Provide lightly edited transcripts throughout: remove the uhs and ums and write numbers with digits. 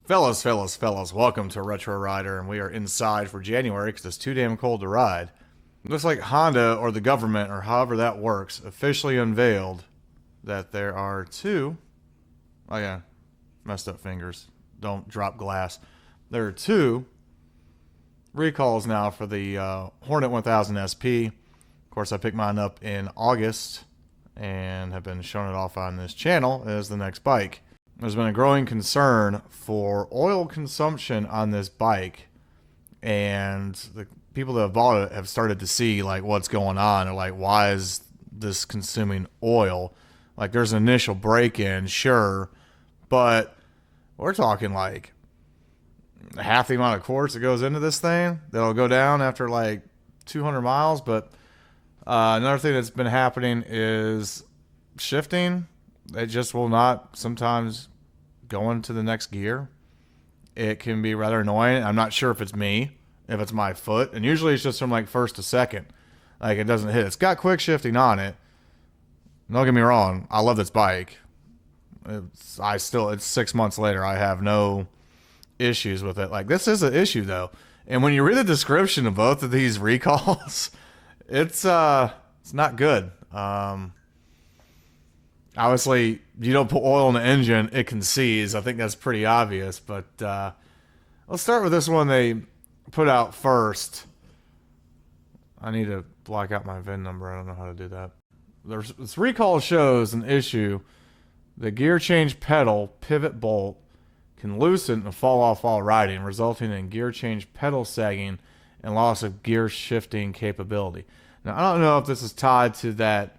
Fellas, welcome to Retro Rider, and we are inside for January because it's too damn cold to ride. Looks like Honda or the government, or however that works, officially unveiled that there are two. Oh, yeah, messed up fingers. Don't drop glass. There are two recalls now for the Hornet 1000 SP. Of course, I picked mine up in August and have been showing it off on this channel as the next bike. There's been a growing concern for oil consumption on this bike, and the people that have bought it have started to see like what's going on. They're like, why is this consuming oil? Like, there's an initial break-in, sure, but we're talking like half the amount of quarts that goes into this thing that'll go down after like 200 miles. But another thing that's been happening is shifting. It just will not sometimes go into the next gear. It can be rather annoying. I'm not sure if it's me, if it's my foot. And usually it's just from like first to second. Like, it doesn't hit. It's got quick shifting on it. Don't get me wrong. I love this bike. It's 6 months later. I have no issues with it. Like, this is an issue though. And when you read the description of both of these recalls, it's not good. Obviously, you don't put oil in the engine, it can seize. I think that's pretty obvious. But let's start with this one they put out first. I need to block out my VIN number. I don't know how to do that. This recall shows an issue. The gear change pedal pivot bolt can loosen and fall off while riding, resulting in gear change pedal sagging and loss of gear shifting capability. Now, I don't know if this is tied to that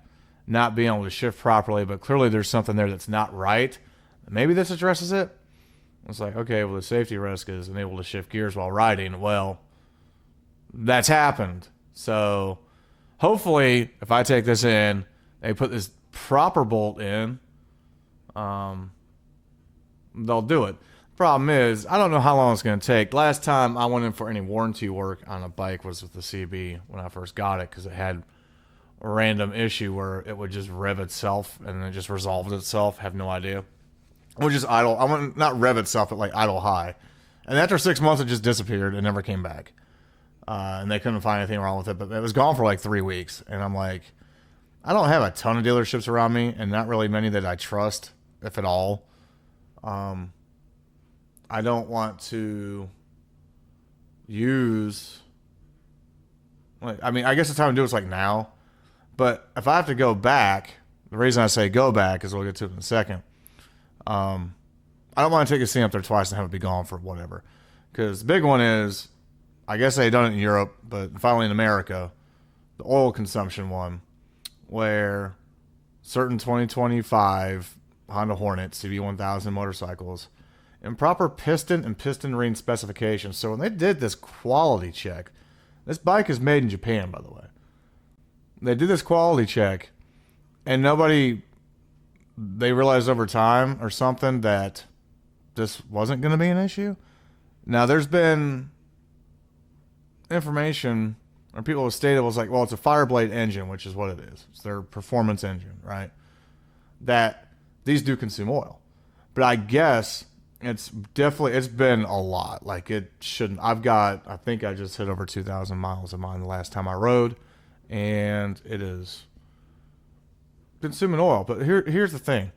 not being able to shift properly, but clearly there's something there that's not right. Maybe this addresses it. It's like, okay, well, the safety risk is unable to shift gears while riding. Well, that's happened. So hopefully, if I take this in, they put this proper bolt in, they'll do it. Problem is, I don't know how long it's going to take. Last time I went in for any warranty work on a bike was with the CB when I first got it, because it had a random issue where it would just rev itself and then it just resolved itself. Have no idea. It would just idle. I want not rev itself, but like idle high. And after 6 months, it just disappeared and never came back. And they couldn't find anything wrong with it, but it was gone for like 3 weeks. And I'm like, I don't have a ton of dealerships around me, and not really many that I trust, if at all. I don't want to use, like, I mean, I guess the time to do it's like now. But if I have to go back, the reason I say go back is we'll get to it in a second. I don't want to take a scene up there twice and have it be gone for whatever. Because the big one is, I guess they done it in Europe, but finally in America, the oil consumption one, where certain 2025 Honda Hornet CB1000 motorcycles, improper piston and piston ring specifications. So when they did this quality check, this bike is made in Japan, by the way. They did this quality check, and they realized over time or something that this wasn't going to be an issue. Now, there's been information, or people have stated, was like, well, it's a Fireblade engine, which is what it is. It's their performance engine, right? That these do consume oil. But I guess it's been a lot. Like, it shouldn't. I think I just hit over 2,000 miles of mine the last time I rode. And it is consuming oil. But here's the thing.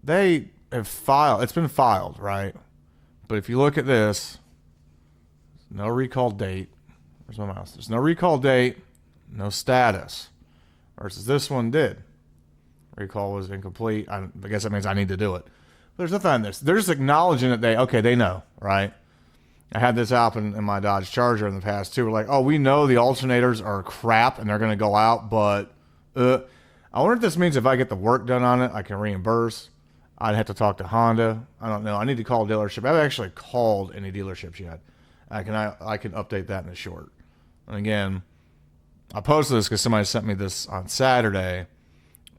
They have filed. It's been filed, right? But if you look at this, no recall date. Where's my mouse? There's no recall date, no status. Versus this one did. Recall was incomplete. I guess that means I need to do it. But there's nothing on this. They're just acknowledging that they know, right? I had this happen in my Dodge Charger in the past too. We're like, oh, we know the alternators are crap and they're going to go out, but I wonder if this means if I get the work done on it, I can reimburse. I'd have to talk to Honda. I don't know. I need to call a dealership. I haven't actually called any dealerships yet. I can update that in a short. And again, I posted this because somebody sent me this on Saturday,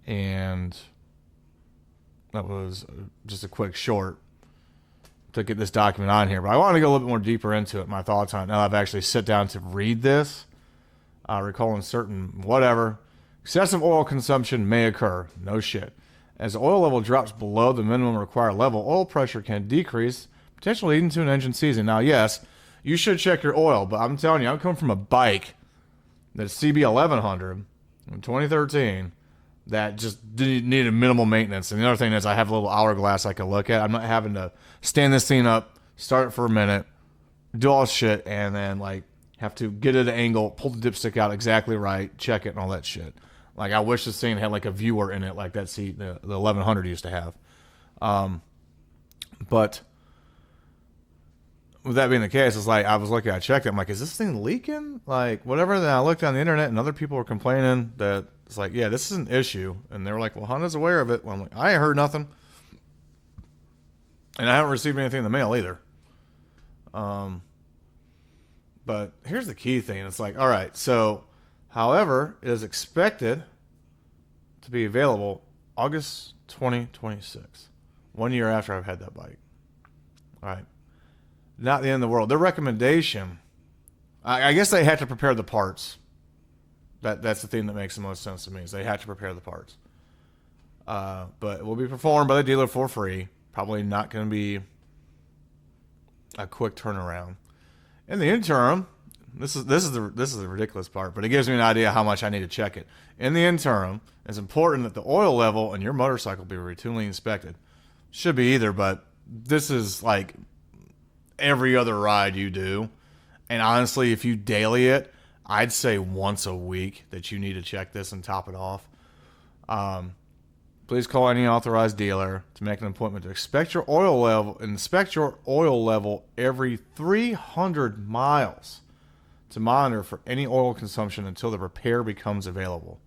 and that was just a quick short to get this document on here. But I want to go a little bit more deeper into it, my thoughts on it. Now I've actually sit down to read this. Recalling certain whatever. Excessive oil consumption may occur. No shit. As the oil level drops below the minimum required level, oil pressure can decrease, potentially leading to an engine seizing. Now, yes, you should check your oil, but I'm telling you, I'm coming from a bike that's CB 1100 in 2013 that just needed minimal maintenance. And the other thing is I have a little hourglass I can look at. I'm not having to stand this thing up, start it for a minute, do all this shit, and then like have to get it at an angle, pull the dipstick out exactly right, check it, and all that shit. Like, I wish this thing had like a viewer in it like that the 1100 used to have. But with that being the case, it's like I was looking, I checked it, I'm like, is this thing leaking? Like, whatever. Then I looked on the internet and other people were complaining that it's like, yeah, this is an issue. And they were like, well, Honda's aware of it. Well, I'm like, I ain't heard nothing. And I haven't received anything in the mail either. But here's the key thing. It's like, all right, so, however, it is expected to be available August 2026, 1 year after I've had that bike. All right. Not the end of the world. Their recommendation, I guess they had to prepare the parts. That's the thing that makes the most sense to me, is they had to prepare the parts. But it will be performed by the dealer for free. Probably not going to be a quick turnaround. In the interim, this is the ridiculous part, but it gives me an idea how much I need to check it. In the interim, it's important that the oil level in your motorcycle be routinely inspected. Should be either, but this is like every other ride you do. And honestly, if you daily it, I'd say once a week that you need to check this and top it off. Please call any authorized dealer to make an appointment to inspect your oil level every 300 miles to monitor for any oil consumption until the repair becomes available.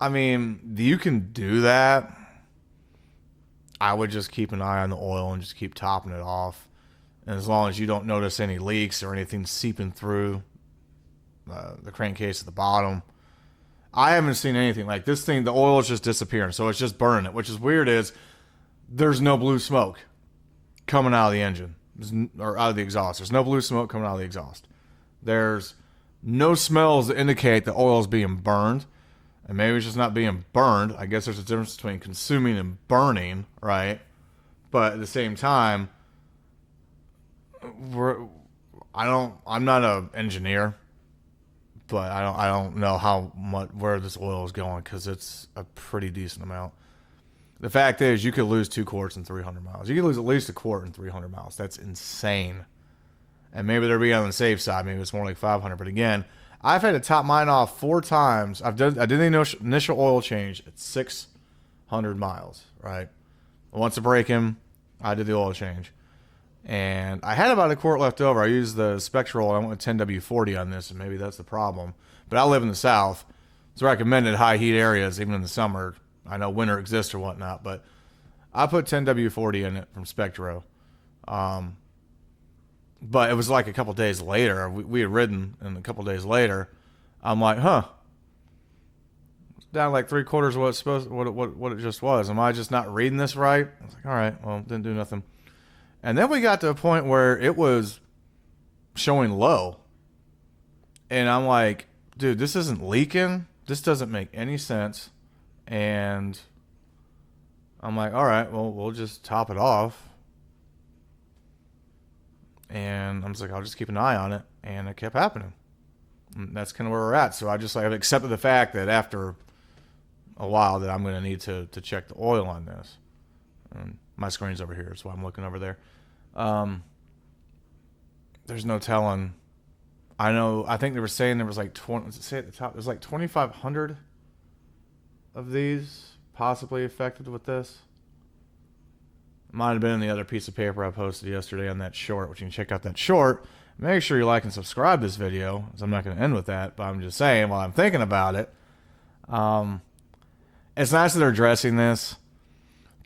I mean, you can do that. I would just keep an eye on the oil and just keep topping it off. And as long as you don't notice any leaks or anything seeping through the crankcase at the bottom, I haven't seen anything. Like, this thing, the oil is just disappearing, so it's just burning it. Which is weird is there's no blue smoke coming out of the engine or out of the exhaust. There's no blue smoke coming out of the exhaust. There's no smells that indicate the oil is being burned. And maybe it's just not being burned. I guess there's a difference between consuming and burning, right? But at the same time, I'm not an engineer, but I don't know how much where this oil is going, because it's a pretty decent amount. The fact is, you could lose 2 quarts in 300 miles. You could lose at least a quart in 300 miles. That's insane. And maybe they're being on the safe side. Maybe it's more like 500. But again, I've had to top mine off 4 times. I did the initial oil change at 600 miles, right? Once a break-in, I did the oil change. And I had about a quart left over. I used the Spectral. I went with 10W40 on this, and maybe that's the problem. But I live in the South. It's recommended high heat areas, even in the summer. I know winter exists or whatnot, but I put 10W40 in it from Spectro. But it was like a couple days later. We had ridden, and a couple days later, I'm like, it's down like 3/4 of what it's supposed, what it just was. Am I just not reading this right? I was like, all right, well, didn't do nothing. And then we got to a point where it was showing low. And I'm like, dude, this isn't leaking. This doesn't make any sense. And I'm like, all right, well, we'll just top it off. And I'm just like, I'll just keep an eye on it. And it kept happening. And that's kind of where we're at. So I just like, I've accepted the fact that after a while that I'm going to need to check the oil on this. And my screen's over here, so I'm looking over there. There's no telling. I think they were saying there was like 20, say at the top, there's like 2,500 of these possibly affected with this. It might have been in the other piece of paper I posted yesterday on that short, which you can check out that short. Make sure you like and subscribe to this video, because I'm not going to end with that, but I'm just saying while I'm thinking about it. It's nice that they're addressing this,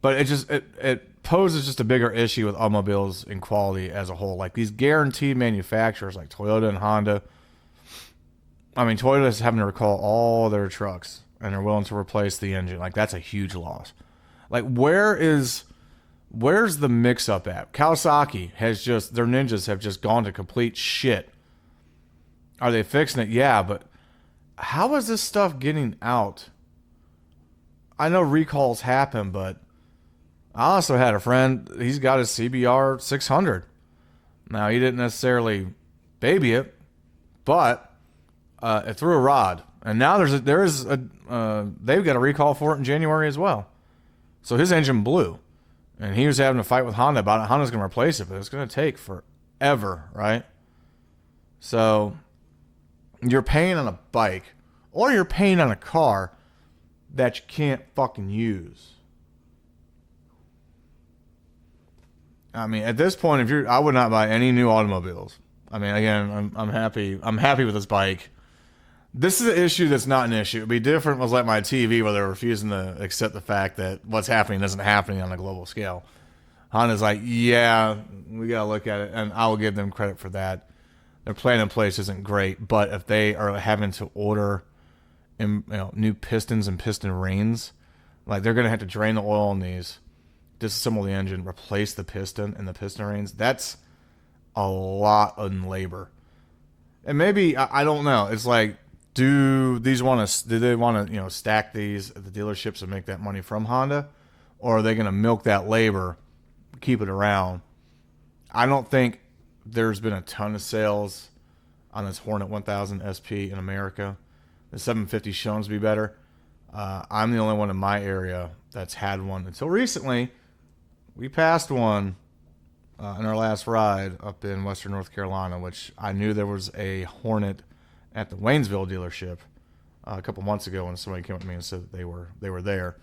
but it poses just a bigger issue with automobiles in quality as a whole. Like these guaranteed manufacturers like Toyota and Honda. I mean, Toyota is having to recall all their trucks, and they're willing to replace the engine. Like, that's a huge loss. Like, where's the mix-up at? Kawasaki has just, their Ninjas have just gone to complete shit. Are they fixing it? Yeah, but how is this stuff getting out? I know recalls happen, but I also had a friend, he's got his CBR 600. Now, he didn't necessarily baby it, but it threw a rod. And now they've got a recall for it in January as well. So his engine blew. And he was having a fight with Honda about it. Honda's going to replace it, but it's going to take forever, right? So you're paying on a bike or you're paying on a car that you can't fucking use. I mean, at this point, I would not buy any new automobiles. I mean, again, I'm happy. I'm happy with this bike. This is an issue that's not an issue. It'd be different was like my TV where they're refusing to accept the fact that what's happening isn't happening on a global scale. Honda's like, yeah, we got to look at it, and I will give them credit for that. Their plan in place isn't great, but if they are having to order new pistons and piston rings, like they're going to have to drain the oil in these, disassemble the engine, replace the piston and the piston rings, that's a lot in labor. And maybe, I don't know, it's like, do they want to stack these at the dealerships and make that money from Honda, or are they going to milk that labor, keep it around? I don't think there's been a ton of sales on this Hornet 1000 SP in America. The 750 shown to be better. I'm the only one in my area that's had one until recently. We passed one in our last ride up in Western North Carolina, which I knew there was a Hornet at the Waynesville dealership a couple months ago when somebody came up to me and said that they were there.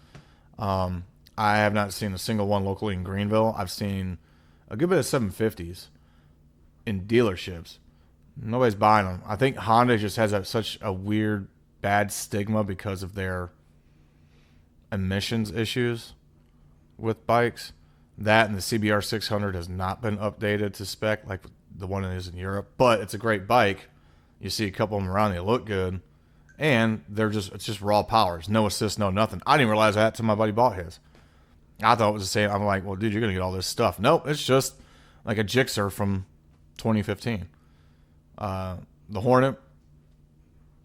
I have not seen a single one locally in Greenville. I've seen a good bit of 750s in dealerships. Nobody's buying them. I think Honda just has such a weird, bad stigma because of their emissions issues with bikes. That and the CBR 600 has not been updated to spec like the one it is in Europe. But it's a great bike. You see a couple of them around, they look good. And it's just raw powers. No assist, no nothing. I didn't realize that until my buddy bought his. I thought it was the same. I'm like, well, dude, you're going to get all this stuff. Nope, it's just like a Gixxer from 2015. The Hornet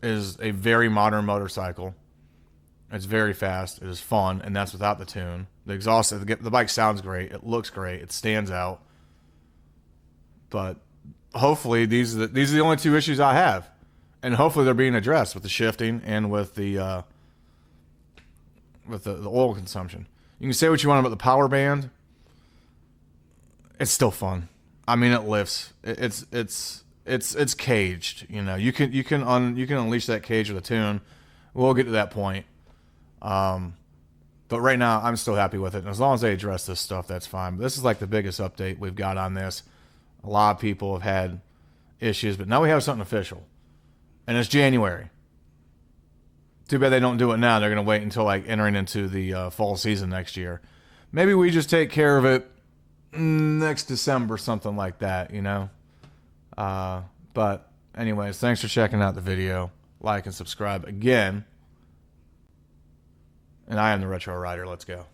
is a very modern motorcycle. It's very fast. It is fun, and that's without the tune. The exhaust, the bike sounds great. It looks great. It stands out. But hopefully, these are the only two issues I have, and hopefully they're being addressed with the shifting and with the oil consumption. You can say what you want about the power band. It's still fun. I mean, it lifts. It's caged. You know, you can unleash that cage with a tune. We'll get to that point. But right now, I'm still happy with it. And as long as they address this stuff, that's fine. But this is like the biggest update we've got on this. A lot of people have had issues, but now we have something official. And it's January. Too bad they don't do it now. They're going to wait until like entering into the fall season next year. Maybe we just take care of it next December, something like that, you know? But anyways, thanks for checking out the video. Like and subscribe again. And I am the Retro Rider. Let's go.